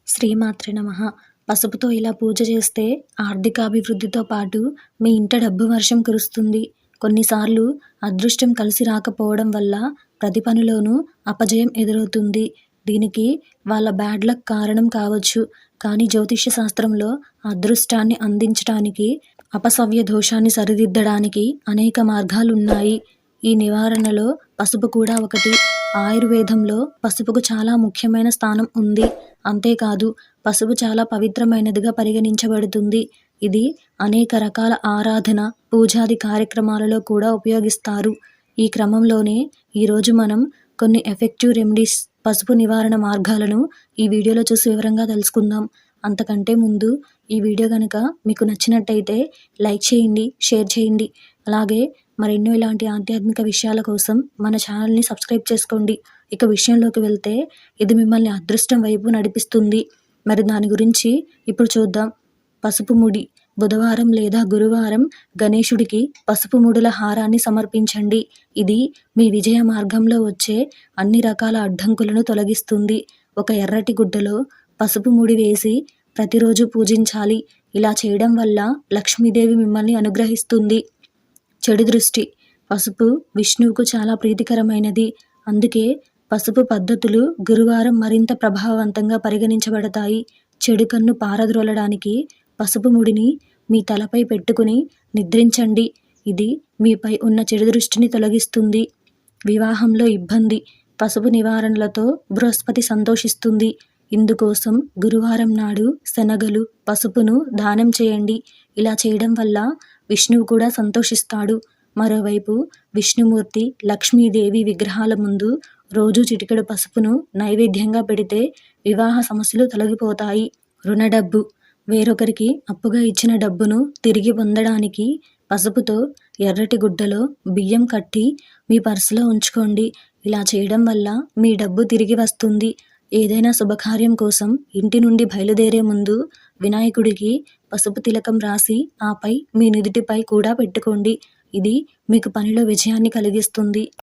శ్రీమాత్రే నమః. పసుపుతో ఇలా పూజ చేస్తే ఆర్థికాభివృద్ధితో పాటు మీ ఇంట డబ్బు వర్షం కురుస్తుంది. కొన్నిసార్లు అదృష్టం కలిసి రాకపోవడం వల్ల ప్రతి పనిలోనూ అపజయం ఎదురవుతుంది. దీనికి వాళ్ళ బ్యాడ్ లక్ కారణం కావచ్చు. కానీ జ్యోతిష్య శాస్త్రంలో అదృష్టాన్ని అందించడానికి, అపసవ్య దోషాన్ని సరిదిద్దడానికి అనేక మార్గాలున్నాయి. ఈ నివారణలో పసుపు కూడా ఒకటి. ఆయుర్వేదంలో పసుపుకు చాలా ముఖ్యమైన స్థానం ఉంది. అంతేకాదు, పసుపు చాలా పవిత్రమైనదిగా పరిగణించబడుతుంది. ఇది అనేక రకాల ఆరాధన, పూజాది కార్యక్రమాలలో కూడా ఉపయోగిస్తారు. ఈ క్రమంలోనే ఈరోజు మనం కొన్ని ఎఫెక్టివ్ రెమెడీస్, పసుపు నివారణ మార్గాలను ఈ వీడియోలో చూసి వివరంగా తెలుసుకుందాం. అంతకంటే ముందు ఈ వీడియో కనుక మీకు నచ్చినట్టయితే లైక్ చేయండి, షేర్ చేయండి. అలాగే మరెన్నో ఇలాంటి ఆధ్యాత్మిక విషయాల కోసం మన ఛానల్ని సబ్స్క్రైబ్ చేసుకోండి. ఇక విషయంలోకి వెళ్తే, ఇది మిమ్మల్ని అదృష్టం వైపు నడిపిస్తుంది. మరి దాని గురించి ఇప్పుడు చూద్దాం. పసుపు ముడి. బుధవారం లేదా గురువారం గణేశుడికి పసుపు ముడుల హారాన్ని సమర్పించండి. ఇది మీ విజయ మార్గంలో వచ్చే అన్ని రకాల అడ్డంకులను తొలగిస్తుంది. ఒక ఎర్రటి గుడ్డలో పసుపు ముడి వేసి ప్రతిరోజు పూజించాలి. ఇలా చేయడం వల్ల లక్ష్మీదేవి మిమ్మల్ని అనుగ్రహిస్తుంది. చెడు దృష్టి. పసుపు విష్ణువుకు చాలా ప్రీతికరమైనది. అందుకే పసుపు పద్ధతులు గురువారం మరింత ప్రభావవంతంగా పరిగణించబడతాయి. చెడు కన్ను పారద్రోలడానికి పసుపు ముడిని మీ తలపై పెట్టుకుని నిద్రించండి. ఇది మీపై ఉన్న చెడు దృష్టిని తొలగిస్తుంది. వివాహంలో ఇబ్బంది. పసుపు నివారణలతో బృహస్పతి సంతోషిస్తుంది. ఇందుకోసం గురువారం నాడు శనగలు, పసుపును దానం చేయండి. ఇలా చేయడం వల్ల విష్ణువు కూడా సంతోషిస్తాడు. మరోవైపు విష్ణుమూర్తి, లక్ష్మీదేవి విగ్రహాల ముందు రోజు చిటికెడు పసుపును నైవేద్యంగా పెడితే వివాహ సమస్యలు తొలగిపోతాయి. రుణడబ్బు. వేరొకరికి అప్పుగా ఇచ్చిన డబ్బును తిరిగి పొందడానికి పసుపుతో ఎర్రటి గుడ్డలో బియ్యం కట్టి మీ పర్సులో ఉంచుకోండి. ఇలా చేయడం వల్ల మీ డబ్బు తిరిగి వస్తుంది. ఏదైనా శుభకార్యం కోసం ఇంటి నుండి బయలుదేరే ముందు వినాయకుడికి పసుపు తిలకం రాసి ఆపై మీ నుదిటిపై కూడా పెట్టుకోండి. ఇది మీకు పనిలో విజయాన్ని కలిగిస్తుంది.